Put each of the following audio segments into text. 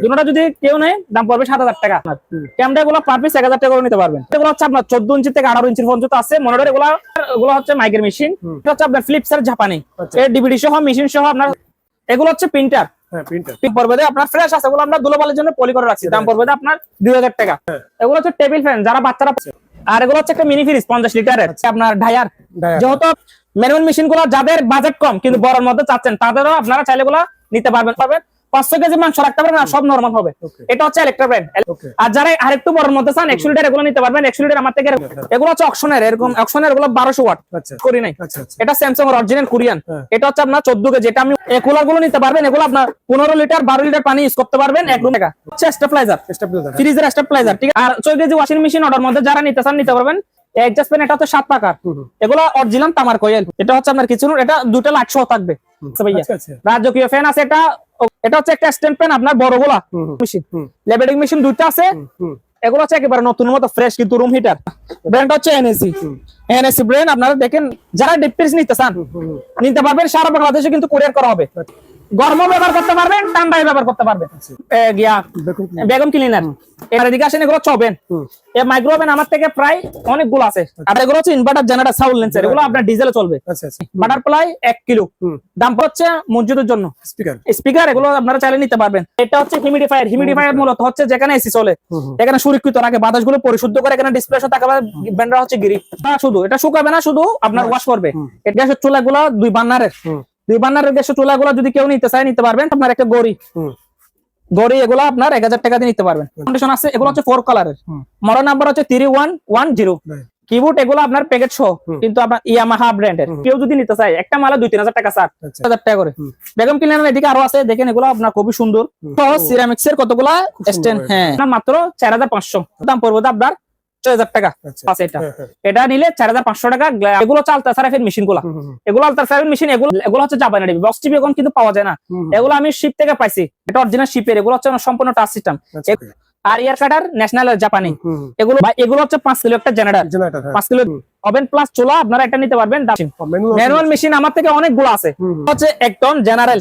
দুটোটা যদি কেউ নেয় দাম পড়বে 7,000 টাকা। ক্যামেরা গুলো পার পিস 1,000 টাকা করে নিতে পারবেন। এগুলো হচ্ছে আপনার 14 ইঞ্চি থেকে 18 ইঞ্চি পর্যন্ত আছে মনিটর। এগুলো হচ্ছে মাইকের মেশিন, এটা হচ্ছে আপনার ফিলিপসের জাপানি, এর ডিভিডি সহ মেশিন সহ আপনার। এগুলো হচ্ছে প্রিন্টার, পড়বে আপনার ফ্রেশ আছে, এগুলো আমরা দুলোবালের জন্য পলি করে রাখছি, দাম পড়বে আপনার 2,000 টাকা। এগুলো হচ্ছে টেবিল ফ্যান যারা বাচ্চারা, আর এগুলো হচ্ছে একটা মিনি ফ্রিজ 50 লিটারের আপনার ডায়ার। যেহেতু ম্যানুয়াল মেশিন গুলো যাদের বাজেট কম কিন্তু বড়র মধ্যে চাচ্ছেন তাদেরও আপনারা চাইলে এগুলো নিতে পারবেন। 500 কেজি মাংস রাখতে পারবেন না, সব নরমাল হবে। এটা হচ্ছে ইলেকট্রা ব্র্যান্ড। আর যারা আরেকটু বড়র মধ্যে চান 100 লিটার এগুলো নিতে পারবেন। 100 লিটার আমার থেকে এগুলো হচ্ছে অকশনের, এরকম অকশনের এগুলো 1200 ওয়াট করি নাই। এটা স্যামসাং এর অরিজিনাল কোরিয়ান। এটা হচ্ছে আপনার 14 কেজি। এটা আমি এই কুলার গুলো নিতে পারবেন। এগুলো আপনার 15 লিটার 12 লিটার পানি ইউজ করতে পারবেন এক রুম টাকা। হচ্ছে স্টেবিলাইজার, ফ্রিজের স্টেবিলাইজার, ঠিক আছে। আর 6 কেজি ওয়াশিং মেশিন অর্ডার মধ্যে যারা নিতে চান নিতে পারবেন। অ্যাডজাস্ট ফ্যান, এটা হচ্ছে 7 পাকার, এগুলো অরিজিনাল তামার কয়েল। এটা হচ্ছে আপনার কিছু, এটা দুটো লাইট সহ থাকবে ভাইয়া। রাজকীয় ফ্যান আছে এটা। এটা হচ্ছে একটা স্ট্যান্ড ফ্যান আপনার বড়গুলা মেশিন, লেভেলিং মেশিন দুইটা আছে। এগুলো হচ্ছে একেবারে নতুন মতো ফ্রেশ, কিন্তু রুম হিটার। ব্র্যান্ড হচ্ছে এনএসি, এনএসি ব্র্যান্ড। আপনারা দেখেন যারা ডিপ ফ্রিজ নিতে চান নিতে পারবেন। সারা বাংলাদেশে কিন্তু কুরিয়ার করা হবে। গরমও ব্যবহার করতে পারবেন, ঠান্ডায় ব্যবহার করতে পারবেন। বেগম ক্লিনার, এর দিকে আসেন। এগুলো চবেন, এই মাইক্রো ওভেন আমার থেকে প্রায় অনেকগুলো আছে। আর এগুলো হচ্ছে ইনভার্টার জেনারেটর সাউন্ড লেন্সার, এগুলো আপনার ডিজেলে চলবে। বাটারফ্লাই 1 কিলো, দাম হচ্ছে মসজিদের জন্য স্পিকার, এগুলো আপনারা চাইলে নিতে পারবেন। এটা হচ্ছে হিউমিডিফায়ার। হিউমিডিফায়ার মূলত হচ্ছে যেখানে এসি চলে এখানে সুরক্ষিত রাখে, বাতাসগুলো পরিশুদ্ধ করে। এখানে ডিসপ্লে থাকবে, ব্যান্ডার হচ্ছে গিরি। শুধু এটা শুকাবে না, শুধু আপনার ওয়াশ করবে। এটা গ্যাসের চুলাগুলো 2 বার্নারের, 2 বার্নারের গ্যাসের চুলাগুলো যদি কেউ নিতে চায় নিতে পারবেন। আপনার একটা গড়ি এগুলো আপনার 1000 টাকা দিয়ে নিতে পারবেন। কন্ডিশন আছে। এগুলো হচ্ছে 4 কালারের, মডেল নাম্বার হচ্ছে 3110। কিবোর্ড এগুলো আপনার প্যাকেট সহ, কিন্তু আপনার ইয়ামাহা ব্র্যান্ডের। কেউ যদি নিতে চায় একটা মালা 2-3 হাজার টাকা, 7,000 টাকা করে। বেগম ক্লিনার এদিকে আরো আছে, দেখেন এগুলো আপনার খুবই সুন্দর। সিরামিক্স এর কতগুলা স্ট্যান্ড, হ্যাঁ, মাত্র 4500 দাম পড়বে আপনার 6,000 টাকা আছে। এটা নিলে 4,500 টাকা। এগুলো চালতা সারাফের মেশিন গুলা, এগুলো আলতা সারাফের মেশিন। এগুলো হচ্ছে জাপানি টিভি, বক্স টিভি এখন কিন্তু পাওয়া যায় না। এগুলো আমি শিপ থেকে পাইছি, এটা অরিজিনাল শিপের। এগুলো হচ্ছে সম্পূর্ণ টাচ সিস্টেম। আর ইয়ার কাটার ন্যাশনাল জাপানি। এগুলো হচ্ছে 5 কিলো একটা জেনারেটর, 5 কিলো ওভেন প্লাস চুলা। আপনারা এটা নিতে পারবেন। ম্যানুয়াল মেশিন আমার থেকে অনেকগুলো আছে। হচ্ছে 1 টন জেনারেল,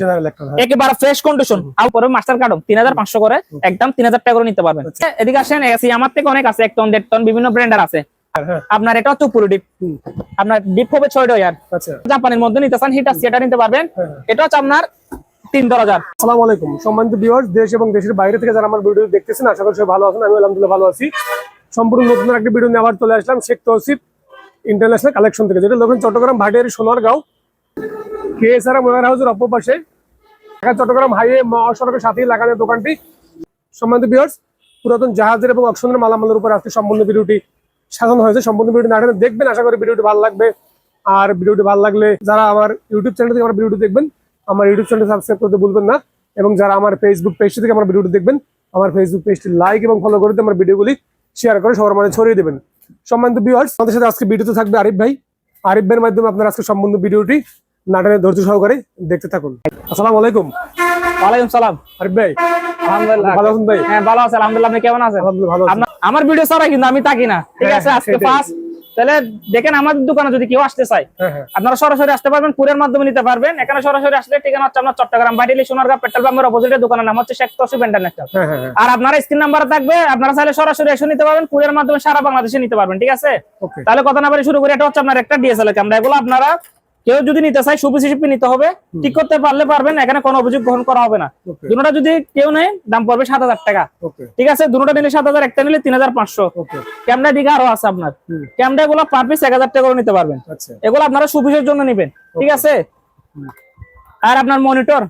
একেবারে ফ্রেশ কন্ডিশন। আর পরে মাস্টার কার্ড 3,500 করে, একদম 3,000 টাকা করে নিতে পারবেন। এদিকে আসেন, এসি আমার থেকে অনেক আছে, 1 টন 1.5 টন বিভিন্ন ব্র্যান্ডের আছে। আপনার এটা হচ্ছে পুরো ডিপ, আপনার ডিপ হবে 6 ইয়ার। জাপানের মধ্যে নিতে চান হিটার সেটা নিতে পারবেন। এটা হচ্ছে আপনার 3,000। আসসালামু আলাইকুম সম্মানিত ভিউয়ার্স, দেশ এবং দেশের বাইরে থেকে যারা আমার ভিডিও দেখতেছেন, আশা করি সবাই ভালো আছেন। আমি আলহামদুলিল্লাহ ভালো আছি। সম্পূর্ণ নতুন একটা ভিডিও নিয়ে আবার চলে আসলাম শেখ তৌসিফ ইন্টারন্যাশনাল কালেকশন থেকে, যেটা লোকেন চট্টগ্রাম ভাটিয়ারি সোনারগাঁও কেএসআর ওয়্যার হাউসের অপর পাশে, চট্টগ্রাম হাইওয়ে মহাসড়কের সাথেই লাগানো দোকানটি। সম্মানিত ভিউয়ার্স, পুরাতন জাহাজের এবং অকশনের মালামালের উপর আজকে সম্পূর্ণ ভিডিওটি সাজানো হয়েছে। সম্পূর্ণ ভিডিওটি না দেখবেন, আশা করি ভিডিওটি ভালো লাগবে। আর ভিডিওটি ভালো লাগলে যারা আমার ইউটিউব চ্যানেল থেকে আমার ভিডিওটি দেখবেন, আমার ইউটিউব চ্যানেল সাবস্ক্রাইব করতে ভুলবেন না। এবং যারা আমার ফেসবুক পেজ থেকে আমার ভিডিওটি দেখবেন, আমার ফেসবুক পেজটি লাইক এবং ফলো করে আমার ভিডিওগুলি শেয়ার করে সবার মাঝে ছড়িয়ে দেবেন। সম্মানিত ভিউয়ার্স, আমাদের সাথে আজকে ভিডিওতে থাকবে আরিফ ভাই। আরিফ ভাইয়ের মাধ্যমে আপনারা আজকে সম্পূর্ণ ভিডিওটি নাটনের ধৈর্য সহকারে দেখতে থাকুন। আসসালামু আলাইকুম। ওয়ালাইকুম সালাম। আরিফ ভাই, আলহামদুলিল্লাহ ভালো আছেন ভাই? হ্যাঁ ভালো আছি আলহামদুলিল্লাহ। আপনি কেমন আছেন? আলহামদুলিল্লাহ ভালো আছি। আমার ভিডিও ছাড়া কিন্তু আমি থাকি না, ঠিক আছে। আজকে ফার্স্ট তাহলে দেখেন, আমাদের দোকানে যদি কেউ আসতে চায় আপনারা সরাসরি আসতে পারবেন, কুরিয়ার মাধ্যমে নিতে পারবেন। এখানে সরাসরি আসলে ঠিকানা হচ্ছে আপনার চট্টগ্রাম ভাটিয়ারি সোনারগাঁও পেট্রোল পাম্পের অপোজিটে, দোকানের নাম হচ্ছে শেখ তৌসিফ ইন্টারন্যাশনাল। আর আপনারা স্ক্রিন নাম্বার থাকবে, আপনারা চাইলে সরাসরি এসে নিতে পারবেন, কুরিয়ার মাধ্যমে সারা বাংলাদেশে নিতে পারবেন, ঠিক আছে। তাহলে কথা না বলে শুরু করি। এটা হচ্ছে আপনার একটা ডিএসএলআর ক্যামেরা। এগুলো আপনারা কেউ যদি নিতে চায় সুবিশিপি নিতে হবে, ঠিক করতে পারলে পারবেন, এখানে কোনো অভিযোগ গ্রহণ করা হবে না। দুটোটা যদি কেউ নেয় দাম পড়বে 7,000 টাকা, ঠিক আছে। দুটোটা নিলে 7,000, একটা নিলে 3,500। ক্যামেরা দিকে আরো আছে আপনার, ক্যামেরা গুলো পার পিস 1,000 টাকা করে নিতে পারবেন। এগুলো আপনারা সুবিশের জন্য নিবেন, ঠিক আছে। আর আপনার মনিটর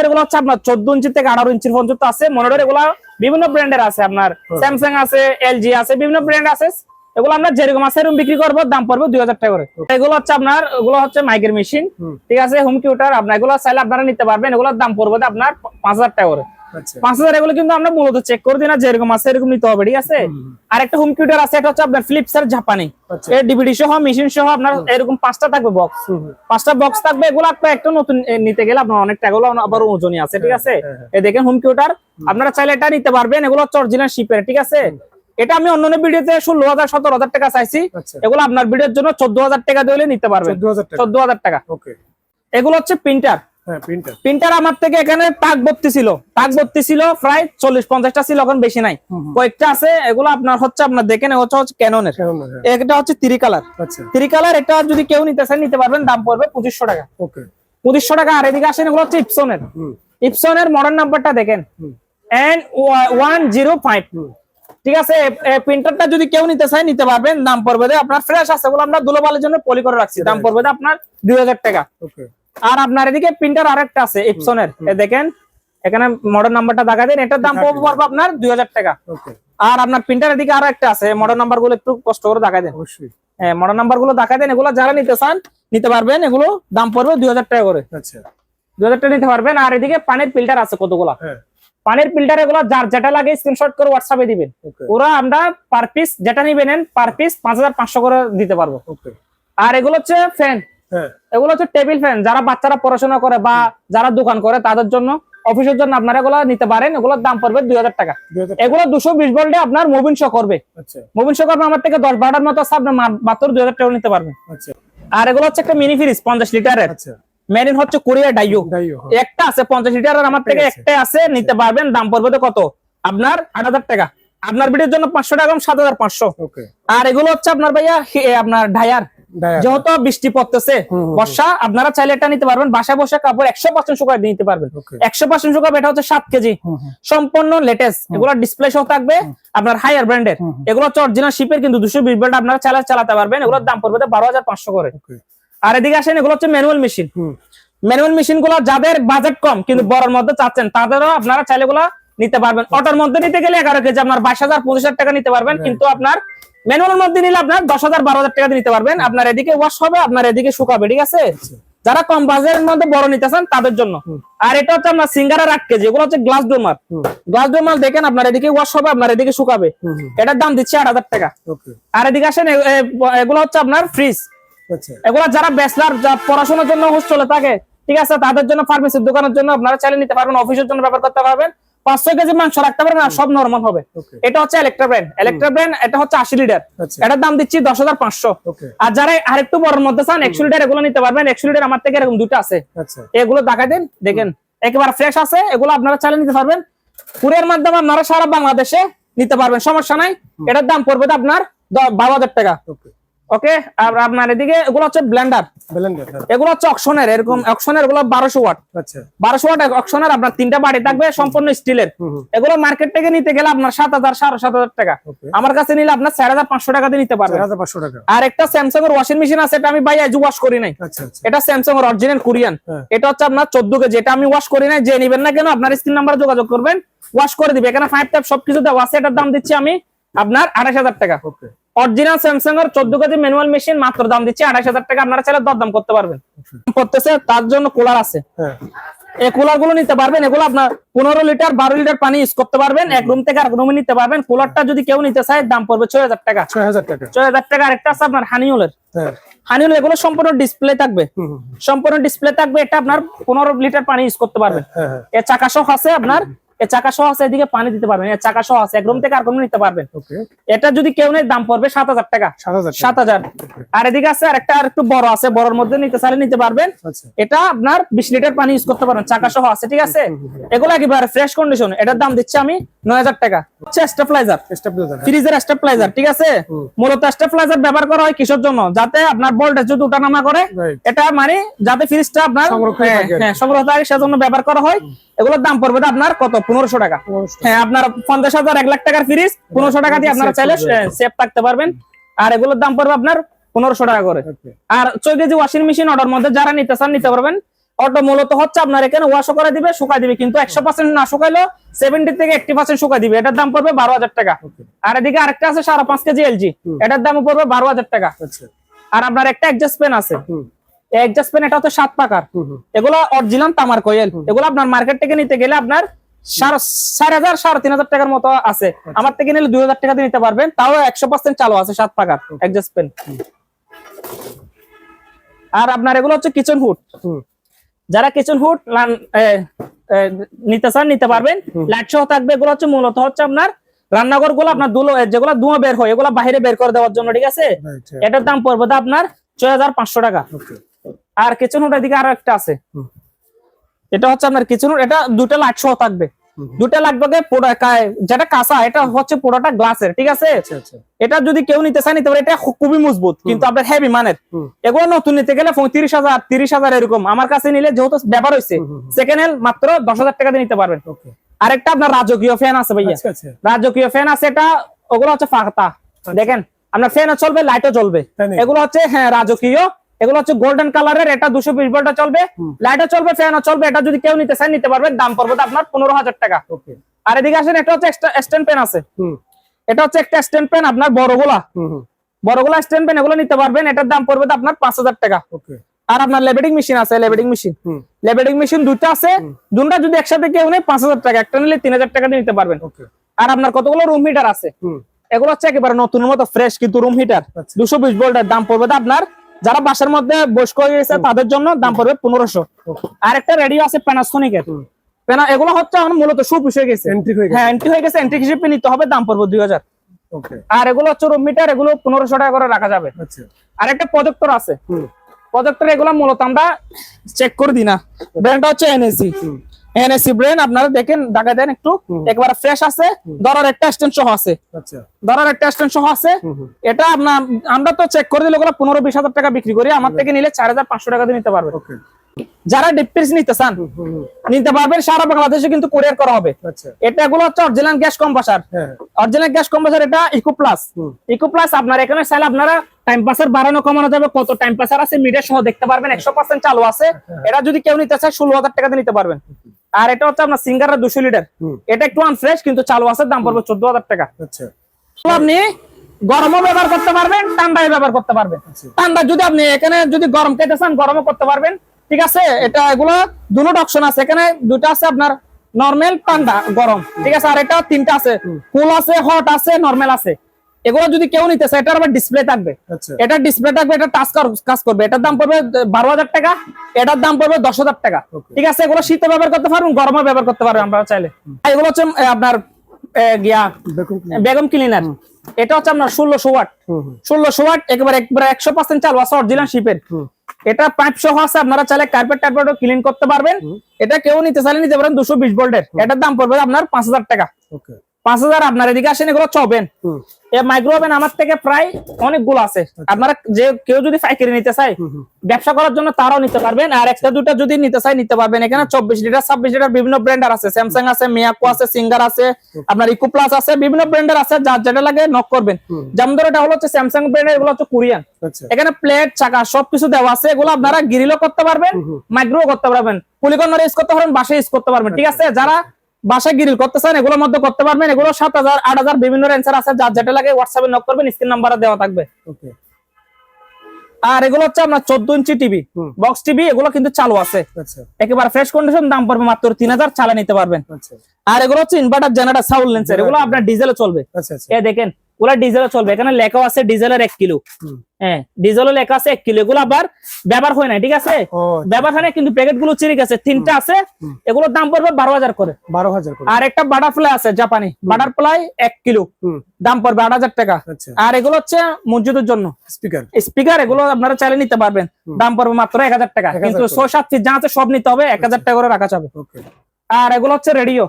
এগুলো হচ্ছে আপনার 14 ইঞ্চি থেকে 18 ইঞ্চি পর্যন্ত আছে মনিটর। এগুলো বিভিন্ন ব্র্যান্ডের আছে, আপনার স্যামসাং আছে, এলজি আছে, বিভিন্ন ব্র্যান্ড আছে। এগুলো আমরা যেরকম আছে এরকম বিক্রি করবো, দাম পড়বে 2,000 টাকা করে। এগুলো হচ্ছে আপনার, এগুলো হচ্ছে মাইকের মেশিন, ঠিক আছে, হোম থিয়েটার। আপনার এগুলো চাইলে আপনারা নিতে পারবেন। এগুলোর দাম পড়বে আপনার 5,000 টাকা করে। 5,000 এগুলো কিন্তু আমরা মূলত চেক করে দিই না, যেরকম আছে এরকম নিতে হবে, ঠিক আছে। আর একটা হোম থিয়েটার আছে, এটা হচ্ছে আপনার ফিলিপসের জাপানি, এর ডিভিডি সহ মেশিন সহ আপনার এরকম 5টা থাকবে বক্স, 5টা বক্স থাকবে। এগুলো একটা নতুন নিতে গেলে আপনার অনেক টাকা, এগুলো আবার ওজনই আছে, ঠিক আছে। এই দেখেন হোম থিয়েটার, আপনারা চাইলে এটা নিতে পারবেন। এগুলো হচ্ছে অরিজিনাল শিপের, ঠিক আছে। এটা আমি অন্যান্য ভিডিওতে 16,000 17,000 টাকা চাইছি, এগুলো আপনার ভিডিওর জন্য 14,000 টাকা দিলে নিতে পারবেন। 14,000 টাকা। এগুলো হচ্ছে প্রিন্টার, হ্যাঁ প্রিন্টার। প্রিন্টার আমার থেকে এখানে তাক ভর্তি ছিল প্রায় 40-50টা ছিল, এখন বেশি নাই, কয়েকটা আছে। এগুলো আপনার হচ্ছে আপনার দেখেন হচ্ছে ক্যাননের, এটা হচ্ছে 3 কালার। আচ্ছা 3 কালার, এটা যদি কেউ নিতে চান নিতে পারবেন, দাম পড়বে 2500 টাকা। ওকে 2500 টাকা। আর এদিকে আসেন, এগুলো হচ্ছে ইপসনের মডেল নাম্বারটা দেখেন N105। ঠিক আছে, প্রিন্টারটা যদি কেউ নিতে চায় নিতে পারবেন, দাম পড়বে আপনার ফ্রেশ আছে, এগুলো আমরা ধুলোবালির জন্য পলি করে রাখছি, দাম পড়বে আপনার 2000 টাকা। ওকে আর আপনার এদিকে প্রিন্টার আরেকটা আছে ইপসনের, দেখেন এখানে মডেল নাম্বারটা দেখা দেন, এটার দাম পড়বে আপনার 2000 টাকা। ওকে আর আপনার প্রিন্টার এদিকে আরো একটা আছে, মডেল নাম্বার গুলো একটু কষ্ট করে দেখা দেন। অবশ্যই। হ্যাঁ, মডেল নাম্বার গুলো দেখা দেন, এগুলো যারা নিতে চান নিতে পারবেন, এগুলো দাম পড়বে 2000 টাকা করে। আচ্ছা 2000 টাকা নিতে পারবেন। আর এদিকে পানির ফিল্টার আছে কতগুলা, হ্যাঁ পানির ফিল্টার এগুলো যার যেটা লাগে স্ক্রিনশট করে হোয়াটসঅ্যাপে দিবেন, ওকে ওরা আমরা পার পিস যেটা নিবেন পার পিস 5500 করে দিতে পারবো। ওকে আর এগুলো হচ্ছে ফ্যান, হ্যাঁ এগুলো হচ্ছে টেবিল ফ্যান, যারা বাচ্চারা পড়াশোনা করে বা যারা দোকান করে তাদের জন্য, অফিসের জন্য আপনারা এগুলো নিতে পারেন, এগুলোর দাম পড়বে 2000 টাকা। 2000 এগুলো 220 ভোল্টে আপনার মুভিং শো করবে, আচ্ছা মুভিং শো করবে আমার থেকে 10-12টার মতো আছে, আপনার মাত্র 2000 টাকা নিতে পারবেন। আচ্ছা আর এগুলো হচ্ছে একটা মিনি ফ্রিজ 50 লিটারের, আচ্ছা মেরিন হচ্ছে কোরিয়া ডাইও, ডাইও একটা আছে 50 লিটারের, আমার থেকে একটাই আছে, নিতে পারবেন, দাম পড়বে তো কত আপনার 8000 টাকা। আপনার ভিডিওর জন্য 500 টাকা, 7500। ওকে আর এগুলো হচ্ছে আপনার ভাইয়া আপনার ডায়ার, যেহেতু বৃষ্টি পড়তেছে বর্ষা, আপনারা চাইলে এটা নিতে পারবেন, বাসায় বসে কাপড় 100% শুকায় নিতে পারবেন। 100% শুকাবে, এটা হচ্ছে 7 কেজি, সম্পূর্ণ লেটেস্ট, এগুলো ডিসপ্লে সহ থাকবে, আপনার হায়ার ব্র্যান্ডের, এগুলো হচ্ছে অরিজিনাল শিপের, কিন্তু 220 ভোল্ট আপনারা চালাতে পারবেন, এগুলোর দাম পড়বে 12500 করে। আর এদিকে আসেন, এগুলো হচ্ছে ম্যানুয়াল মেশিন, ম্যানুয়াল মেশিন গুলো যাদের বাজেট কম কিন্তু বড়র মধ্যে চাচ্ছেন তাদেরও আপনারা চাইলে গুলো নিতে পারবেন। অটোর মধ্যে নিতে গেলে 11 কেজি আপনার 22,000-25,000 টাকা নিতে পারবেন, কিন্তু আপনার ম্যানুয়াল মধ্যে নিলে আপনার 10,000-12,000 টাকা নিতে পারবেন। আপনার এদিকে ওয়াশ হবে, আপনার এদিকে শুকাবে, ঠিক আছে, যারা কম বাজেটের মধ্যে বড় নিতে চান তাদের জন্য। আর এটা হচ্ছে আপনার সিঙ্গারের 8 কেজি, এগুলো হচ্ছে গ্লাস ডোর মাল, দেখেন আপনার এদিকে ওয়াশ হবে, আপনার এদিকে শুকাবে, এটার দাম দিচ্ছে 8,000 টাকা। আর এদিকে আসেন, এগুলো হচ্ছে আপনার ফ্রিজ, এগুলো যারা ব্যাচলার পড়াশোনার জন্য হোস্টেলে থাকে, ঠিক আছে, তাদের জন্য, ফার্মেসির দোকানের জন্য আপনারা চাইলে নিতে পারবেন, অফিসের জন্য ব্যবহার করতে পারবেন, 500 কেজি মাংস রাখতে পারবেন, আর সব নরমাল হবে। এটা হচ্ছে ইলেকট্রা ব্র্যান্ড, এটা হচ্ছে 80 লিটার, এটার দাম দিচ্ছি 10,500। আর যারা আরেকটু বড়র মধ্যে চান 100 লিটার, এগুলো নিতে পারবেন। 100 লিটার আমার থেকে এরকম দুটো আছে, এগুলো দেখা দেন, দেখেন একেবারে ফ্রেশ আছে, এগুলো আপনারা চাইলে নিতে পারবেন। কুরিয়ার মাধ্যমে আপনারা সারা বাংলাদেশে নিতে পারবেন, সমস্যা নাই। এটার দাম পড়বে আপনার 12,000 টাকা। ওকে, আর আপনার এদিকে এগুলো হচ্ছে ব্লেন্ডার, এগুলো হচ্ছে অকশনের, এরকম অকশনের, এগুলো 1200 ওয়াট, 1200 ওয়াট অকশনের, আপনার 3টা বাড়ি থাকবে, সম্পূর্ণ স্টিলের। এগুলো মার্কেট থেকে নিতে গেলে আপনার 7,000 7,500 টাকা, আমার কাছে নিলে আপনার 4,500 টাকা দিয়ে নিতে পারবেন। আর একটা স্যামসাং এর ওয়াশিং মেশিন আছে, এটা আমি ভাই আজ ওয়াশ করি নাই, এটা স্যামসাং এর অরিজিনাল কোরিয়ান, এটা হচ্ছে আপনার 14 কেজি, এটা আমি ওয়াশ করি নাই, যে নিবেন না কেন আপনার স্ক্রিন নাম্বারে যোগাযোগ করবেন, ওয়াশ করে দিবে, এখানে 5 ট্যাপ সবকিছু দেওয়া আছে। এটার দাম দিচ্ছি আমি আপনার 28,000 টাকা। অরিজিনাল স্যামসাং এর 14 কেজি ম্যানুয়াল মেশিন, মাত্র দাম দিচ্ছে 28,000 টাকা, আপনারা চাইলে দরদাম করতে পারবেন। করতেছে তার জন্য কুলার আছে, এই কুলার গুলো নিতে পারবেন, এগুলো আপনার 15 লিটার 12 লিটার পানি ইউজ করতে পারবেন, এক রুম থেকে আরেক রুমে নিতে পারবেন। কুলারটা যদি কেউ নিতে চায় দাম পড়বে 6,000 টাকা। 6,000 টাকা। আরেকটা আছে আপনার হানিউলের, এগুলো সম্পূর্ণ ডিসপ্লে থাকবে, এটা আপনার 15 লিটার পানি ইউজ করতে পারবেন। এর চাকা সহ আছে, আপনার এর চাকা সহ আছে, এদিকে পানি দিতে পারবেন, এর চাকা সহ আছে, এক রুম থেকে আর রুমে নিতে পারবেন। এটা যদি কেউ নেয় দাম পড়বে 7,000 টাকা। 7,000। আর এদিকে আছে আরেকটা, আর একটু বড় আছে, বড়র মধ্যে নিতে চাইলে নিতে পারবেন, এটা আপনার 20 লিটার পানি ইউজ করতে পারবেন, চাকা সহ আছে, ঠিক আছে, এগুলো একেবারে ফ্রেশ কন্ডিশন, এটার দাম দিচ্ছি আমি 9,000 টাকা। স্টেবিলাইজার, ফ্রিজের স্টেবিলাইজার, ঠিক আছে, মূলত স্টেবিলাইজার ব্যবহার করা হয় কিসের জন্য, যাতে আপনার ভোল্টেজ যদি ওঠানামা করে, এটা মানে যাতে ফ্রিজটা আপনার সংগ্রহ থাকে, সেজন্য ব্যবহার করা হয়। এগুলোর দাম পড়বে আপনার কত 1500 টাকা। হ্যাঁ, আপনার 50,000 1 লাখ টাকার ফ্রিজ 1500 টাকা দিয়ে আপনারা চাইলে সেভ থাকতে পারবেন। আর এগুলোর দাম পড়বে আপনার 1500 টাকা করে। আর 6 কেজি ওয়াশিং মেশিন অর্ডার মধ্যে যারা নিতে চান নিতে পারবেন। অটো মূলত হচ্ছে আপনার এখানে ওয়াশও করে দিবে, শুকাই দিবে, কিন্তু 100% না শুকাইলেও 70 থেকে 80% শুকাই দিবে, এটার দাম পড়বে 12,000 টাকা। আর এদিকে আরেকটা আছে 5.5 কেজি এলজি, এটার দাম পড়বে 12,000 টাকা। আর আপনার একটা অ্যাডজাস্ট ফ্যান আছে, অ্যাডজাস্ট ফ্যান, এটা হচ্ছে 7 পাকার, এগুলো অরিজিনাল তামার কয়েল, এগুলো আপনার মার্কেট থেকে নিতে গেলে আপনার 4,500 3,500 টাকার মতো আছে, আমার থেকে নিলে 2,000 টাকা দিয়ে নিতে পারবেন, তাও 100% চালু আছে, 7 পাকার অ্যাডজাস্ট ফ্যান। আর আপনার এগুলো হচ্ছে কিচেন হুড, যারা কিচেন হুড নিতে চান নিতে পারবেন, লাইট সহ থাকবে। এগুলো হচ্ছে মূলত হচ্ছে আপনার রান্নাঘর গুলো আপনার যেগুলো ধোঁয়া বের হয়, এগুলো বাইরে বের করে দেওয়ার জন্য, ঠিক আছে, এটার দাম পড়বে আপনার 6,500 টাকা। আর কিচেন হুড এদিকে আরো একটা আছে, এটা হচ্ছে আপনার কিচেন, এটা দুটো লাইট সহ থাকবে, দুটো লাগবে যেটা কাঁচা, এটা হচ্ছে পুরোটা গ্লাসের, ঠিক আছে। আচ্ছা আচ্ছা এটা যদি কেউ নিতে চায় নিতে পারে, এটা খুবই মজবুত কিন্তু আপনার হেভি মানের। এগুলো নতুন নিতে গেলে 35,000 30,000 এরকম, আমার কাছে নিলে যেহেতু ব্যবহার হয়েছে সেকেন্ড হ্যান্ড মাত্র 10,000 টাকা দিয়ে নিতে পারবেন। আরেকটা আপনার রাজকীয় ফ্যান আছে ভাইয়া, রাজকীয় ফ্যান আছে, এটা ওগুলো হচ্ছে ফাঁকা, দেখেন আপনার ফ্যানও চলবে লাইটও চলবে, এগুলো হচ্ছে হ্যাঁ রাজকীয়, এগুলো হচ্ছে গোল্ডেন কালারের, এটা 220 ভোল্টে চলবে, লাইটও চলবে ফ্যানও চলবে। এটা যদি কেউ নিতে চায় নিতে পারবে, দাম পড়বে আপনার 15,000 টাকা। আর এদিকে আসেন, এটা হচ্ছে স্ট্যান্ড ফ্যান আছে, এটা হচ্ছে একটা স্ট্যান্ড ফ্যান আপনার বড়গুলা স্ট্যান্ড ফ্যান, এগুলো নিতে পারবেন, এটার দাম পড়বে আপনার 5,000 টাকা। আর আপনার লেবেডিং মেশিন আছে, লেবেডিং মেশিন দুটো আছে, দুটো যদি একসাথে কেউ নেয় 5,000 টাকা, একটা নিলে 3,000 টাকা দিয়ে নিতে পারবেন। আর আপনার কতগুলো রুম হিটার আছে, এগুলো হচ্ছে একেবারে নতুন মতো ফ্রেশ কিন্তু রুম হিটার 220 ভোল্টের, দাম পড়বে আপনার যারা বাসার মধ্যে বয়স্ক হয়ে গেছে তাদের জন্য দাম পড়বে 1500। আর একটা রেডিও আছে প্যানাসোনিকের, এগুলো হচ্ছে মূলত সুপুষ হয়ে গেছে, হ্যাঁ এন্ট্রি হয়ে গেছে, এন্ট্রি হিসেবে নিতে হবে, দাম পড়বে 2000। আর এগুলো হচ্ছে রুম হিটার, এগুলো 1500 টাকা করে রাখা যাবে। আর একটা প্রজেক্টর আছে, প্রজেক্টর এগুলো মূলত আমরা চেক করে দিই না, ব্র্যান্ডটা হচ্ছে এনএসি ব্র্যান্ড, আপনারা দেখেন ঢাকা দেন একটু, একবারে ফ্রেশ আছে, ধরার একটা স্ট্যান্ড সহ আছে, ধরার একটা স্ট্যান্ড সহ আছে। এটা আপনার আমরা তো চেক করে দিলে 15-20 হাজার টাকা বিক্রি করি, আমার থেকে নিলে 4,500 টাকা দিয়ে নিতে পারবে। যারা ডিপ ফ্রিজ নিতে চান নিতে পারবেন, সারা বাংলাদেশে কিন্তু কুরিয়ার করা হবে। এটা এগুলো হচ্ছে original gas compressor, original gas compressor, এটা ইকো প্লাস আপনার এখানে চাইলে আপনারা টাইম পাসার বাড়ানো কমানো যাবে, কত টাইম পাসার আছে মিটার সহ দেখতে পারবেন, 100% চালু আছে। এটা যদি কেউ নিতে চায় 16,000 টাকা দিয়ে নিতে পারবেন। আর এটা হচ্ছে আপনার সিঙ্গারের 200 লিটার, এটা একটু আনফ্রেশ কিন্তু চালু আছে, দাম পড়বে 14,000 টাকা। আপনি গরমও ব্যবহার করতে পারবেন, ঠান্ডায় ব্যবহার করতে পারবেন। ঠান্ডা যদি আপনি এখানে যদি গরম খেতে চান গরমও করতে পারবেন, ঠিক আছে। এটা এগুলো দুটো অপশন আছে, এখানে দুটো আছে আপনার নরমাল ঠান্ডা গরম, ঠিক আছে। আর এটা তিনটা আছে, কুল আছে, হট আছে, নরমাল আছে। এগুলো যদি কেউ নিতে চায় এটার আবার ডিসপ্লে থাকবে, এটা ডিসপ্লে থাকবে, এটা টাচ কাজ করবে, এটার দাম পড়বে 12,000 টাকা, এটার দাম পড়বে 10,000 টাকা, ঠিক আছে। এগুলো শীতে ব্যবহার করতে পারবেন, গরমে ব্যবহার করতে পারবেন আমরা চাইলে। এগুলো হচ্ছে আপনার বেগম ক্লিনার, এটা হচ্ছে আপনার 1600 ওয়াট, একেবারে 100% চালু আছে, অরিজিনাল শিপের। এটা পাইপ সহ আছে, আপনারা চাইলে কার্পেট ক্লিন করতে পারবেন। এটা কেউ নিতে চাইলে নিতে পারেন 220 ভোল্টের, এটার দাম পড়বে আপনার 5,000 টাকা। 5,000। আপনার এদিকে আসেন, এগুলো চবেন, মাইক্রো ওভেন আমার থেকে প্রায় অনেকগুলো আছে, আপনারা যে কেউ যদি পাইকারি নিতে চায় ব্যবসা করার জন্য তারাও নিতে পারবেন। আর একটা দুটা যদি নিতে চায় নিতে পারবেন। এখানে 24 লিটার 26 লিটার বিভিন্ন ব্র্যান্ডার আছে, স্যামসাং আছে, মিয়াকো আছে, সিঙ্গার আছে, আপনার ইকো প্লাস আছে, বিভিন্ন ব্র্যান্ডার আছে, যার যেটা লাগে নক করবেন। যেমন ধরো এটা হলো হচ্ছে স্যামসাং ব্র্যান্ডের, এগুলো হচ্ছে কোরিয়ান, এখানে প্লেট চাকা সবকিছু দেওয়া আছে। এগুলো আপনারা গ্রিলও করতে পারবেন, মাইক্রো করতে পারবেন, পলিকর্নার ইউজ করতে পারবেন, বাসায় ইউজ করতে পারবেন, ঠিক আছে। যারা বাসায় গ্রিল করতে চান এগুলোর মধ্যে করতে পারবেন। এগুলো 7,000 8,000 বিভিন্ন রেঞ্জের আছে, যার যেটা লাগে হোয়াটসঅ্যাপে নক করবেন, স্ক্রিন নাম্বারে দেওয়া থাকবে। আর এগুলো হচ্ছে আপনার 14 ইঞ্চি টিভি, বক্স টিভি, এগুলো কিন্তু চালু আছে, একেবারে ফ্রেশ কন্ডিশন, দাম পড়বে মাত্র 3,000, চালা নিতে পারবেন। আর এগুলো হচ্ছে ইনভার্টার জেনারেটর সাউন্ড লেন্সের, এগুলো আপনার ডিজেলে চলবে, এ দেখেন ওগুলা ডিজেলে চলবে, এখানে লেখাও আছে ডিজেলের 1 কিলো, হ্যাঁ ডিজেলের লেখা আছে 1 কিলো। এগুলো আবার ব্যবহার হয় না, ঠিক আছে, ব্যবহার হয় না কিন্তু প্যাকেট গুলো চিরে গেছে, 3টা আছে, এগুলোর দাম পড়বে 12,000 করে। আর একটা বাটারফ্লাই আছে জাপানি, বাটারফ্লাই 1 কিলো, দাম পড়বে 8,000 টাকা। আর এগুলো হচ্ছে মসজিদের জন্য স্পিকার, এগুলো আপনারা চাইলে নিতে পারবেন, দাম পড়বে মাত্র 1,000 টাকা, কিন্তু 6-7 ফিট যা আছে সব নিতে হবে, 1,000 টাকা করে রাখা যাবে। আর এগুলো হচ্ছে radio,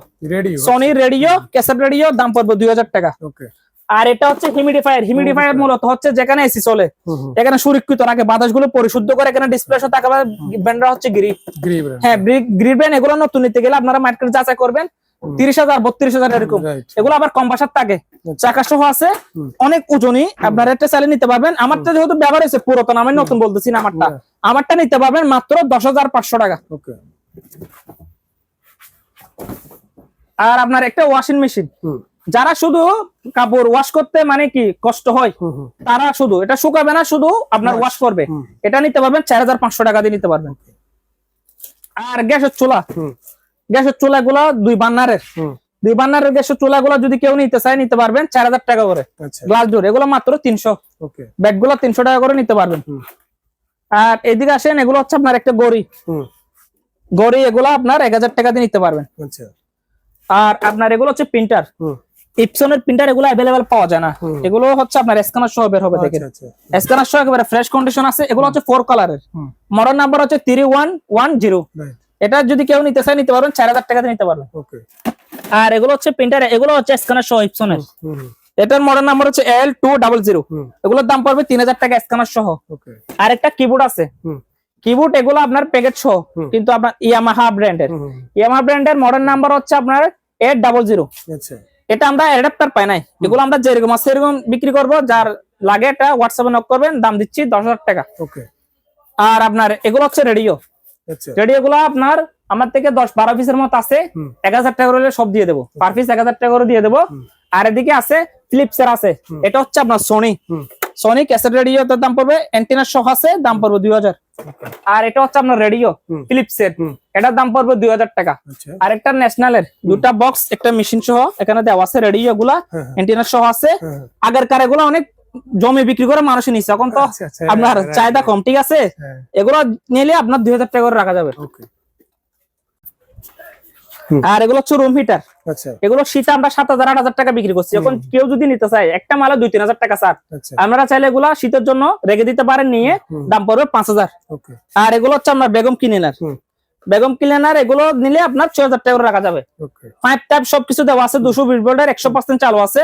Sony radio, cassette radio, দাম পড়বে 2,000 টাকা। আর এটা হচ্ছে হিউমিডিফায়ার মূলত হচ্ছে যেখানে এসি চলে, এখানে সুরক্ষিত রাখে, বাতাসগুলো পরিশুদ্ধ করে, এখানে ডিসপ্লে সহ থাকা ব্র্যান্ডটা হচ্ছে হ্যাঁ গ্রি ব্র্যান্ড। এগুলো নতুন নিতে গেলে আপনারা মার্কেট যাচাই করবেন, 30,000 32,000 এরকম। এগুলো আবার কম্পাসার থাকে, চাকা সহ আছে, অনেক ওজনই, আপনারা একটা চালিয়ে নিতে পারবেন। আমারটা যেহেতু ব্যবহার হয়েছে পুরাতন, আমি নতুন বলতেছি না, আমারটা নিতে পারবেন মাত্র 10,500 টাকা। আর আপনার একটা ওয়াশিং মেশিন, যারা শুধু কাপড় ওয়াশ করতে মানে কি কষ্ট হয়, তারা শুধু এটা শুকাবে না, শুধু আপনার ওয়াশ করবে, এটা নিতে পারবেন 4,500 টাকা দিয়ে নিতে পারবেন। আর গ্যাসের চুলা গুলা 2 বার্নারের গ্যাসের চুলা গুলা যদি কেউ নিতে চায় নিতে পারবেন 4,000 টাকা করে। গ্লাস ডোর এগুলো মাত্র 300, ব্যাট গুলো 300 টাকা করে নিতে পারবেন। আর এদিকে আসেন, এগুলো হচ্ছে আপনার একটা গড়ি, এগুলো আপনার 1,000 টাকা দিয়ে নিতে পারবেন। আর আপনার এগুলো হচ্ছে প্রিন্টার, ইপসনের প্রিন্টার, এগুলো अवेलेबल পাওয়া যায় না, এগুলো হচ্ছে আপনার স্ক্যানার সহ বের হবে, দেখেন স্ক্যানার সহ একেবারে ফ্রেশ কন্ডিশন আছে। এগুলো হচ্ছে 4 কালারের, মডেল নাম্বার হচ্ছে 3110, এটা যদি কেউ নিতে চায় নিতে পারবেন, 4000 টাকাতে নিতে পারবেন। ওকে। আর এগুলো হচ্ছে প্রিন্টার, এগুলো হচ্ছে স্ক্যানার সহ ইপসনের। এটার মডেল নাম্বার হচ্ছে L200। এগুলোর দাম পড়বে 3000 টাকা স্ক্যানার সহ। ওকে। আর একটা কিবোর্ড আছে, কিবোর্ড এগুলো আপনার প্যাকেট সহ, কিন্তু আপনার ইয়ামাহা ব্র্যান্ডের। ইয়ামাহা ব্র্যান্ডের মডেল নাম্বার হচ্ছে আপনার 800। আচ্ছা। এটা আমরা অ্যাডাপ্টার পাই নাই, এগুলো আমরা যেরকম আছে এরকম বিক্রি করব। যার লাগে এটা হোয়াটসঅ্যাপে নক করবেন, দাম দিচ্ছি 10,000 টাকা। ওকে। আর আপনার এগুলো হচ্ছে রেডিও। আচ্ছা। রেডিও গুলো আপনার আমার থেকে 10-12 পিসের মতো আছে, 1000 টাকা করে সব দিয়ে দেবো, পার পিস 1000 টাকা করে দিয়ে দেবো। আর এদিকে আছে ফিলিপসের আছে, এটা হচ্ছে আপনার সোনি ক্যাসেট রেডিও, তার দাম পড়বে অ্যান্টেনা সহ আছে, দাম পড়বে 2000। আর এটা হচ্ছে আপনার রেডিও ফিলিপসের, এটার দাম পড়বে 2000 টাকা। আর একটা ন্যাশনালের দুটা বক্স একটা মেশিন সহ এখানে দেওয়া আছে, রেডিও গুলা অ্যান্টেনা সহ আছে। আগের কার এগুলো অনেক জমি বিক্রি করে মানুষ নিচ্ছে, এখন তো আপনার চাহিদা কম, ঠিক আছে। এগুলো নিলে আপনার 2000 টাকা করে রাখা যাবে। আর এগুলো হচ্ছে রুম হিটার। এগুলো শীতে আমরা 7000-8000 টাকা বিক্রি করছি। এখন কেউ যদি নিতে চায় একটা মালে 2-3000 টাকা ছাড়, আমরা চাইলে এগুলা শীতের জন্য রেখে দিতে পারেন, নিয়ে দাম পড়বে 5000। আর এগুলো হচ্ছে আপনার বেগম ক্লিনার, এগুলো নিলে আপনার 6000 টাকা করে রাখা যাবে। 5 টাইপ সবকিছু দেওয়া আছে, 220 ভোল্টের 100% চালু আছে,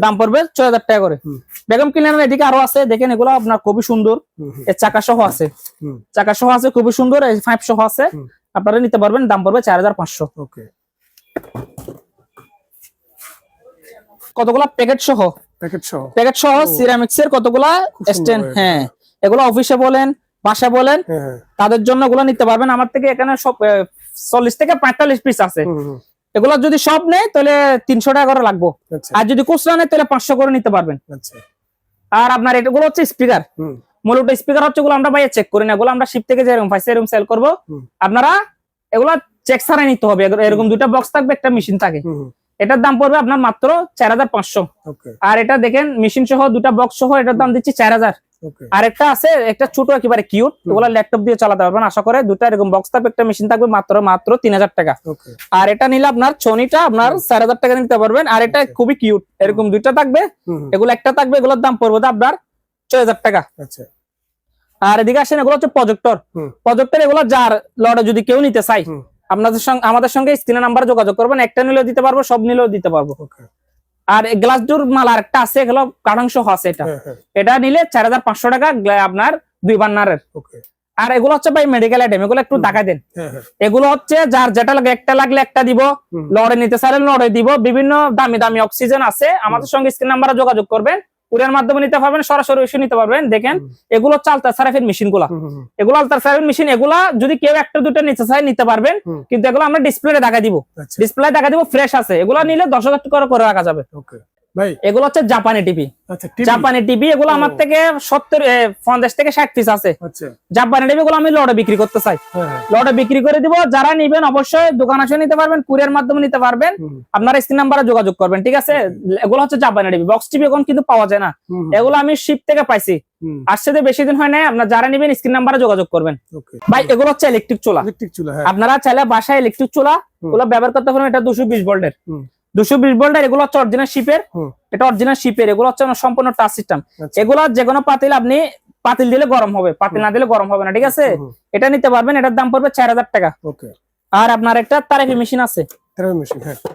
দাম পড়বে 6000 টাকা করে। বেগম ক্লিনার এদিকে আরো আছে, দেখেন এগুলো আপনার খুবই সুন্দর, এর চাকা সহ আছে, খুবই সুন্দর, এই 5 সহ আছে, আপনারা নিতে পারবেন, দাম পড়বে 4500। কতগুলা প্যাকেট সহ সিরামিক্স এর কতগুলা স্ট্যান্ড, হ্যাঁ এগুলো অফিসে বলেন বাসা বলেন তাদের জন্য এগুলো নিতে পারবেন আমার থেকে। এখানে সব 40 থেকে 45 পিস আছে। এগুলো যদি সব নেয় তাহলে 300 টাকা করে লাগবে, আর যদি খুচরা নেয় তাহলে 500 করে নিতে পারবেন। আর আপনার এগুলো হচ্ছে স্পিকার, মূলত স্পিকার হচ্ছে এগুলো আমরা বাইরে চেক করি না, এগুলো আমরা শিপ থেকে যেরকম পাইছি এরকম সেল করবো। আপনারা এগুলো চেক ছাড়াই নিতে হবে। এরকম দুটা বক্স থাকবে, একটা মেশিন থাকে, এটার দাম পড়বে আপনার মাত্র 4500। আর এটা দেখেন মেশিন সহ দুটা বক্স সহ, এটার দাম দিচ্ছি 4000। আর একটা আছে একটা ছোট একেবারে কিউট, ওগুলো ল্যাপটপ দিয়ে চালাতে পারবেন আশা করে। দুটা এরকম বক্স থাকবে, একটা মেশিন থাকবে, মাত্র 3000 টাকা। আর এটা নিলে আপনার সোনিটা আপনার 4000 টাকা নিতে পারবেন। আর এটা খুবই কিউট, এরকম দুইটা থাকবে, এগুলো একটা থাকবে, এগুলোর দাম পড়বে আপনার 6000 টাকা। আর এদিকে আসেন এগুলো হচ্ছে প্রজেক্টর, এগুলো যার লড়ে যদি কেউ নিতে চাই আমাদের সঙ্গে স্ক্রিনে নাম্বারে যোগাযোগ করবেন, একটা নিলেও দিতে পারবো, সব নিলেও দিতে পারবো। আর গ্লাস ডোর মাল আরেকটা আছে, এগুলো কার্টন সহ আছে, এটা নিলে 4500 টাকা আপনার 2 বার্নারের। আর এগুলো হচ্ছে ভাই মেডিকেল আইটেম, এগুলো একটু দেখা দেন। এগুলো হচ্ছে যার যেটা লাগে, একটা লাগলে একটা দিব, লড়ে নিতে চাইলে লড়ে দিব। বিভিন্ন দামি অক্সিজেন আছে, আমাদের সঙ্গে স্ক্রিন নাম্বারে যোগাযোগ করবেন, কুরিয়ার মাধ্যমে নিতে পারবেন, সরাসরি এসে নিতে পারবেন। দেখেন এগুলো হচ্ছে আলট্রাসাউন্ড মেশিন গুলা, এগুলো আলট্রাসাউন্ড মেশিন, এগুলা যদি কেউ একটা দুটো নিতে চায় নিতে পারবেন, কিন্তু এগুলো আমরা ডিসপ্লে দেখা দিব, ফ্রেশ আছে। এগুলো নিলে 10,000 টাকা করে রাখা যাবে। এগুলো হচ্ছে জাপানি টিভি, এগুলো আমার থেকে 50 থেকে 60 পিস আছে। জাপানি টিভি গুলো আমি লড়ে বিক্রি করতে চাই, লড়ে বিক্রি করে দিব। যারা নিবেন অবশ্যই দোকান আসে নিতে পারবেন, কুরিয়ার মাধ্যমে নিতে পারবেন, আপনারা স্ক্রিন নাম্বারে যোগাযোগ করবেন, ঠিক আছে। এগুলো হচ্ছে জাপানি টিভি, বক্স টিভি এখন কিন্তু পাওয়া যায় না, এগুলো আমি শিপ থেকে পাইছি, আসছে বেশি দিন হয় না। আপনারা যারা নিবেন স্ক্রিন নাম্বারে যোগাযোগ করবেন। ভাই এগুলো হচ্ছে ইলেকট্রিক চুলা, আপনারা চাইলে বাসায় ইলেকট্রিক চুলা গুলো ব্যবহার করতে পারেন। এটা 220 ভোল্টের, 220 ভোল্টের, এগুলো হচ্ছে অরিজিনাল শিপের, এটা অরিজিনাল শিপের, এগুলো হচ্ছে সম্পূর্ণ টাচ সিস্টেম। এগুলো যেকোনো পাতিল আপনি পাতিল দিলে গরম হবে, পাতিল না দিলে গরম হবে না, ঠিক আছে। এটা নিতে পারবেন, এটার দাম পড়বে 4000 টাকা। আর আপনার একটা তারাফি মেশিন আছে,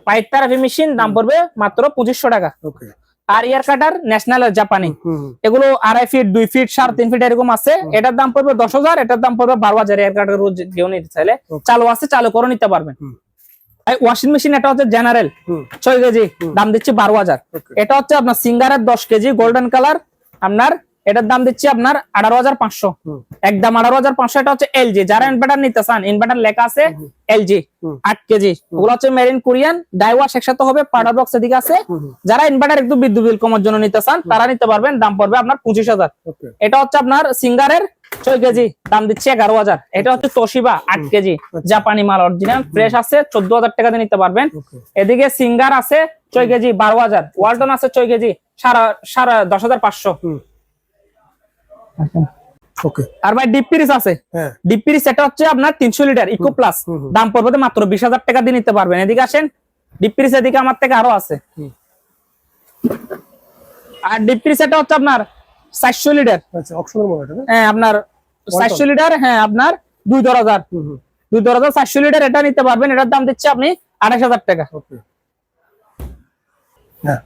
পাইপ তারাফি মেশিন, দাম পড়বে মাত্র 2500 টাকা। আর ইয়ার কাটার ন্যাশনাল জাপানি, এগুলো 2.5 ফিট 2 ফিট 3.5 ফিট এরকম আছে, এটার দাম পড়বে 10,000, এটার দাম পড়বে 12,000। ইয়ার কাটার রোজ কেউ নিতে চাইলে চালু আছে, চালু করে নিতে পারবেন। ওয়াশিং মেশিন, এটা হচ্ছে জেনারেল 6 কেজি, দাম দিচ্ছি 12,000। এটা হচ্ছে আপনার সিঙ্গারের 10 কেজি গোল্ডেন কালার, আপনার এটার দাম দিচ্ছি আপনার 18,500, একদম 18,500। এটা হচ্ছে এলজি, যারা ইনভার্টার নিতে চান, ইনভার্টার লেখা আছে এলজি 8 কেজি, ওগুলো হচ্ছে মেরিন কোরিয়ান, ডাইওয়াশ একসাথে হবে, পাউডার বক্স এদিকে আছে। যারা ইনভার্টার একটু বিদ্যুৎ বিল কমার জন্য নিতে চান তারা নিতে পারবেন, দাম পড়বে আপনার 25,000। এটা হচ্ছে আপনার সিঙ্গারের 6 কেজি, দাম দিচ্ছে 11,000। এটা হচ্ছে তোশিবা 8 কেজি, জাপানি মাল, অরিজিনাল ফ্রেশ আছে, 14,000 টাকা দিয়ে নিতে পারবেন। এদিকে সিঙ্গার আছে 6 কেজি 12,000, ওয়ালটন আছে 6 কেজি 10,500। আর ভাই ডিপ ফ্রিজ আছে, ডিপ ফ্রিজ এটা হচ্ছে আপনার 300 লিটার ইকো প্লাস, দাম পড়বে মাত্র 20,000 টাকা দিয়ে নিতে পারবেন। এদিকে আসেন, ডিপ ফ্রিজ এদিকে আমার থেকে আরো আছে। আর ডিপ ফ্রিজ এটা হচ্ছে আপনার 400 লিটার, হ্যাঁ আপনার 400 লিটার, হ্যাঁ আপনার 2,000। 2400 লিটার এটা নিতে পারবেন, এটার দাম দিচ্ছে আপনি 28000 টাকা। ওকে হ্যাঁ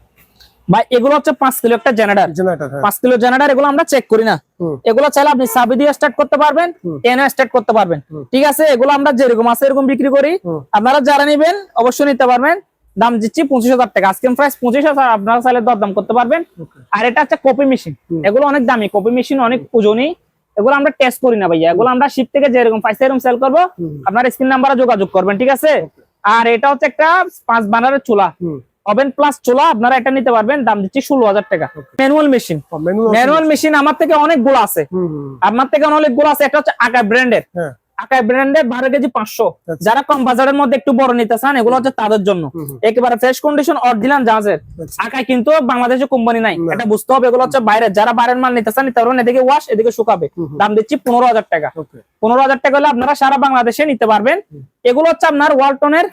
ভাই এগুলো হচ্ছে 5 কিলো একটা জেনারেটর, জেনারেটর, হ্যাঁ 5 কিলো জেনারেটর, এগুলো আমরা চেক করি না। এগুলো চাইলে আপনি চাবি দিয়ে স্টার্ট করতে পারবেন, টেনে স্টার্ট করতে পারবেন, ঠিক আছে। এগুলো আমরা যেরকম আছে এরকম বিক্রি করি, আপনারা যারা নেবেন অবশ্যই নিতে পারবেন। দাম দিচ্ছি 25000 টাকা, আজকের প্রাইস 25000, আপনারা চাইলে দরদাম করতে পারবেন। আর এটা হচ্ছে কপি মেশিন, এগুলো অনেক দামি, কপি মেশিন অনেক ওজনই, এগুলো আমরা টেস্ট করি না ভাইয়া, এগুলো আমরা শিপ থেকে যেরকম পাইছে এরকম সেল করবো, আপনার স্ক্রিন নাম্বারে যোগাযোগ করবেন, ঠিক আছে। আর এটা হচ্ছে একটা 5 বার্নারের চুলা, ওভেন প্লাস চুলা, আপনারা এটা নিতে পারবেন, দাম দিচ্ছি 16000 টাকা। ম্যানুয়াল মেশিন, ম্যানুয়াল মেশিন আমার থেকে অনেকগুলো আছে, আপনার থেকে অনেকগুলো আছে। একটা হচ্ছে আকাই ব্র্যান্ডের, আকাই ব্র্যান্ডের 12 কেজি 500, যারা কম বাজারের মধ্যে একটু বড় নিতে চান এগুলো হচ্ছে তাদের জন্য, একেবারে ফ্রেশ কন্ডিশন অরিজিনাল জাহাজের। আকাই কিন্তু বাংলাদেশে কোম্পানি নাই, এটা বুঝতে হবে, এগুলো হচ্ছে বাইরে, যারা বাইরের মাল নিতে চান নিতে পারবেন। এদিকে ওয়াশ, এদিকে শুকাবে, দাম দিচ্ছি 15000 টাকা। 15000 টাকা হলে আপনারা সারা বাংলাদেশে নিতে পারবেন। এগুলো হচ্ছে আপনার ওয়ালটনের,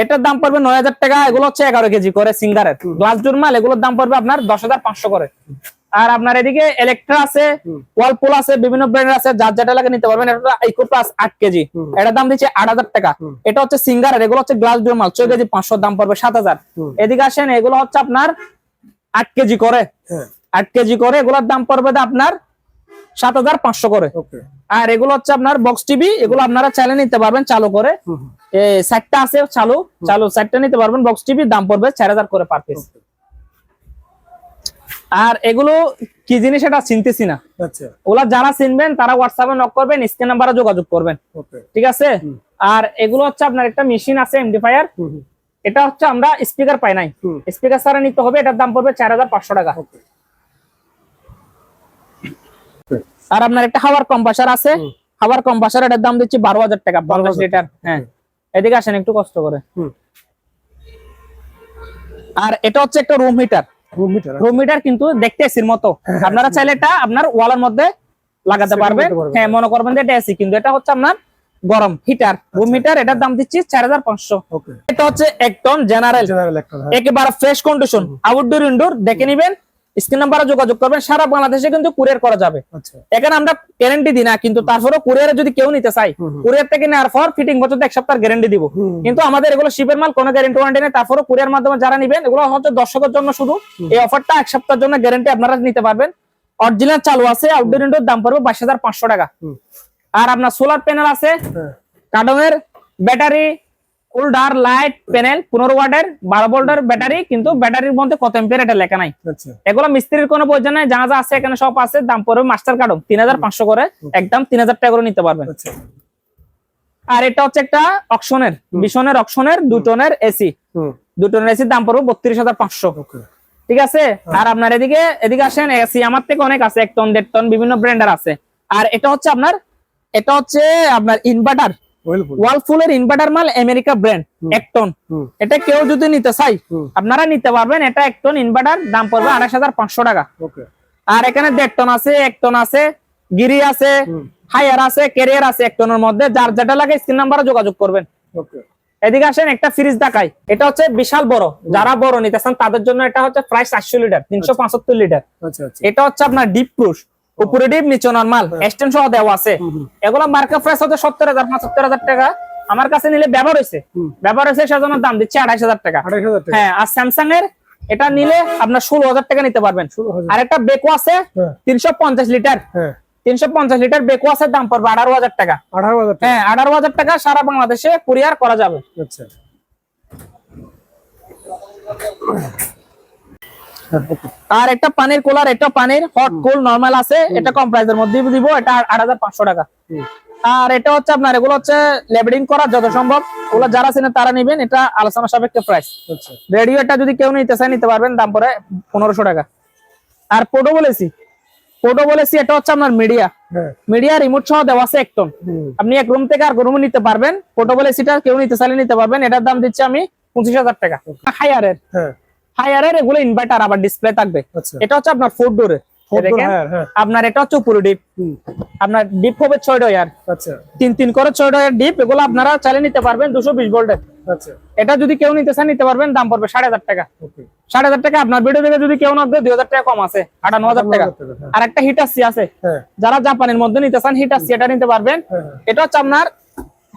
এটার দাম পড়বে 9000 টাকা। এগুলো হচ্ছে 11 কেজি করে সিঙ্গারের গ্লাস ডোর মাল, এগুলোর দাম পড়বে আপনার 10500 করে। আর আপনার এদিকে ইলেকট্রা আছে, ওয়ালপুল আছে, বিভিন্ন ব্র্যান্ডের আছে, যার যেটা লাগে নিতে পারবেন। এটা ইকো প্লাস 8 কেজি, এটার দাম দিচ্ছে 8000 টাকা। এটা হচ্ছে সিঙ্গারের, এগুলো হচ্ছে গ্লাস ডোর মাল, 6 কেজি 500, দাম পড়বে 7000। এদিকে আসেন, এগুলো হচ্ছে আপনার 8 কেজি করে, 8 কেজি করে, এগুলোর দাম পড়বে আপনার 7500 করে। আর এগুলো হচ্ছে আপনার বক্স টিভি, এগুলো আপনারা চাইলে নিতে পারবেন চালু করে, এই সাইটটা আছে চালু সাইটটা নিতে পারবেন। বক্স টিভি দাম পড়বে 4000 করে পার পিস। আর এগুলো কি জিনিস এটা চিনতেছি না, আচ্ছা ওগুলা যারা চিনবেন তারা হোয়াটসঅ্যাপে নক করবেন, স্ক্রিন নাম্বারে যোগাযোগ করবেন, ঠিক আছে। আর এগুলো হচ্ছে আপনার একটা মেশিন আছে এমডিফায়ার, এটা হচ্ছে আমরা স্পিকার পাই নাই, স্পিকার ছাড়া নিতে হবে, এটার দাম পড়বে 4500 টাকা। আর আপনার একটা হাওয়ার কম্প্রেসার আছে, হাওয়ার কম্প্রেসার, এটার দাম দিচ্ছি 12000 টাকা, 50 লিটার। হ্যাঁ এদিকে আসেন একটু কষ্ট করে। আর এটা হচ্ছে একটা রুম হিটার, রুম মিটার কিন্তু দেখতে এসির মতো, আপনারা চাইলে এটা আপনার ওয়ালের মধ্যে লাগাতে পারবেন। হ্যাঁ মনে করবেন যে এটা এসি, কিন্তু এটা হচ্ছে আপনার গরম হিটার, রুম মিটার, এটার দাম দিচ্ছি 4500। এটা হচ্ছে 1 টন জেনারেল, একেবারে ফ্রেশ কন্ডিশন, আউটডোর ইনডোর, দেখে নিবেন, স্ক্রিন নাম্বারে যোগাযোগ করবেন। সারা বাংলাদেশে কিন্তু কুরিয়ার করা যাবে, এখানে আমরা গ্যারান্টি দিই না, কিন্তু তারপরেও কুরিয়ারে যদি কেউ নিতে চাই, কুরিয়ার থেকে নেওয়ার পর ফিটিং পর্যন্ত 1 সপ্তাহ গ্যারান্টি দিব। কিন্তু আমাদের এগুলো শিপের মাল, কোনো গ্যারান্টি ওয়ারেন্টি নেই। তারপরেও কুরিয়ার মাধ্যমে যারা নিবেন, এগুলো হচ্ছে দর্শকের জন্য শুধু এই অফারটা, 1 সপ্তাহের জন্য গ্যারান্টি আপনারা নিতে পারবেন। অরিজিনাল চালু আছে, আউটডোর ইনডোর, দাম পড়বে 22500 টাকা। আর আপনার সোলার প্যানেল আছে, কার্ডনের ব্যাটারি, হোল্ডার, লাইট প্যানেল, 15 ওয়াটের 12 ভোল্টের ব্যাটারি, কিন্তু ব্যাটারির মধ্যে কত এম্পিয়ার এটা লেখা নাই। এগুলো মিস্ত্রির কোনো প্রয়োজন নাই, যা যা আছে এখানে সব আছে। দাম পড়বে মাস্টার কার্ড 3500 করে, একদম 3000 টাকা করে নিতে পারবেন। আর এটা হচ্ছে একটা অকশনের, বিশনের অকশনের 2 টনের এসি, 2 টনের এসির দাম পড়বে 32500, ঠিক আছে। আর আপনার এদিকে আসেন, এসি আমার থেকে অনেক আছে, 1 টন 1.5 টন বিভিন্ন ব্র্যান্ডের আছে। আর এটা হচ্ছে আপনার ইনভার্টার, ওয়ালপুলের ইনভার্টার মাল, আমেরিকা ব্র্যান্ড, 1 টন। এটা কেউ যদি নিতে চাই আপনারা নিতে পারবেন, এটা 1 টন ইনভার্টার, দাম পড়বে 28500 টাকা। আর এখানে 1.5 টন আছে, 1 টন আছে, গিরি আছে, হায়ার আছে, ক্যারিয়ার আছে 1 টনের মধ্যে, যার যেটা লাগে স্ক্রিন নাম্বারে যোগাযোগ করবেন। এদিকে আসেন, একটা ফ্রিজ দেখাই, এটা হচ্ছে বিশাল বড়, যারা বড় নিতে চান তাদের জন্য। এটা হচ্ছে প্রায় 400 লিটার, 375 লিটার। এটা হচ্ছে আপনার ডিপ পুশ, উপরে ডিপ নিচে নরমাল, এক্সটেনশন সহ দেওয়া আছে। এগুলো মার্কেট প্রাইস হচ্ছে 70000 75000 টাকা। আমার কাছে নিলে ব্যবহার হয়েছে সেজন্য দাম দিচ্ছে 28000 টাকা। হ্যাঁ, আর স্যামসাং এর এটা নিলে আপনার 16000 টাকা নিতে পারবেন। আর একটা বেকো আছে 350 লিটার, 350 লিটার বেকো আছে, দাম পড়বে 18000 টাকা। হ্যাঁ 18000 টাকা, সারা বাংলাদেশে কুরিয়ার করা যাবে। আর একটা পানির কুলার, এটা পানির হট কুল নরমাল আছে, এটা কম প্রাইসের মধ্যে দিব, এটা 8500 টাকা। আর এটা হচ্ছে আপনার, এগুলো হচ্ছে লেবেলিং করা যত সম্ভব, ওগুলো যারা চিনে তারা নিবেন, এটা আলোচনা সাপেক্ষে প্রাইস। রেডিও এটা যদি কেউ নিতে চায় নিতে পারবেন, দাম পড়ে 1500 টাকা। আর পোর্টেবল এসি, এটা হচ্ছে আপনার মিডিয়া রিমোট সহ দেওয়া আছে 1 টন, আপনি এক রুম থেকে আর রুমে নিতে পারবেন। পোর্টেবল এসিটা কেউ নিতে চাইলে নিতে পারবেন, এটার দাম দিচ্ছি আমি 25000 টাকা। হায়ারের এগুলো ইনভার্টার, আবার ডিসপ্লে থাকবে। এটা হচ্ছে আপনার 4 ডোরের, আপনার এটা হচ্ছে উপরে ডিপ, আপনার ডিপ হবে 6 ডয়ার, 3 করে 6 ডয়ার ডিপ। এগুলো আপনারা চাইলে নিতে পারবেন 220 ভোল্টের। এটা যদি কেউ নিতে চান নিতে পারবেন, দাম পড়বে 7500 টাকা। 7500 টাকা। আপনার ভিডিও দেখে যদি কেউ না দেয় 2000 টাকা কম আছে, 58000 টাকা। আর একটা হিটার সি আছে, যারা জাপানের মধ্যে নিতে চান হিটার সি, এটা নিতে পারবেন। এটা হচ্ছে আপনার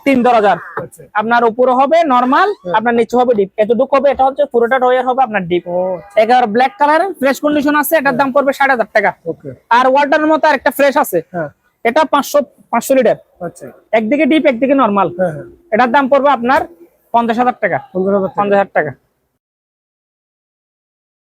3-4 আচ্ছা আপনার উপরে হবে নরমাল, আপনার নিচে হবে ডিপ, এতটুকু হবে। এটা হচ্ছে পুরোটা ডয়ার হবে আপনার ডিপ। একেবারে ব্ল্যাক কালার ফ্রেশ কন্ডিশন আছে, এটার দাম পড়বে 6000 টাকা। ওকে আর ওয়াটারের মতো আরেকটা ফ্রেশ আছে, হ্যাঁ এটা 500 লিটার, আচ্ছা একদিকে ডিপ একদিকে নরমাল, হ্যাঁ হ্যাঁ এটার দাম পড়বে আপনার 50,000 টাকা। 15,000 টাকা। 50,000 টাকা।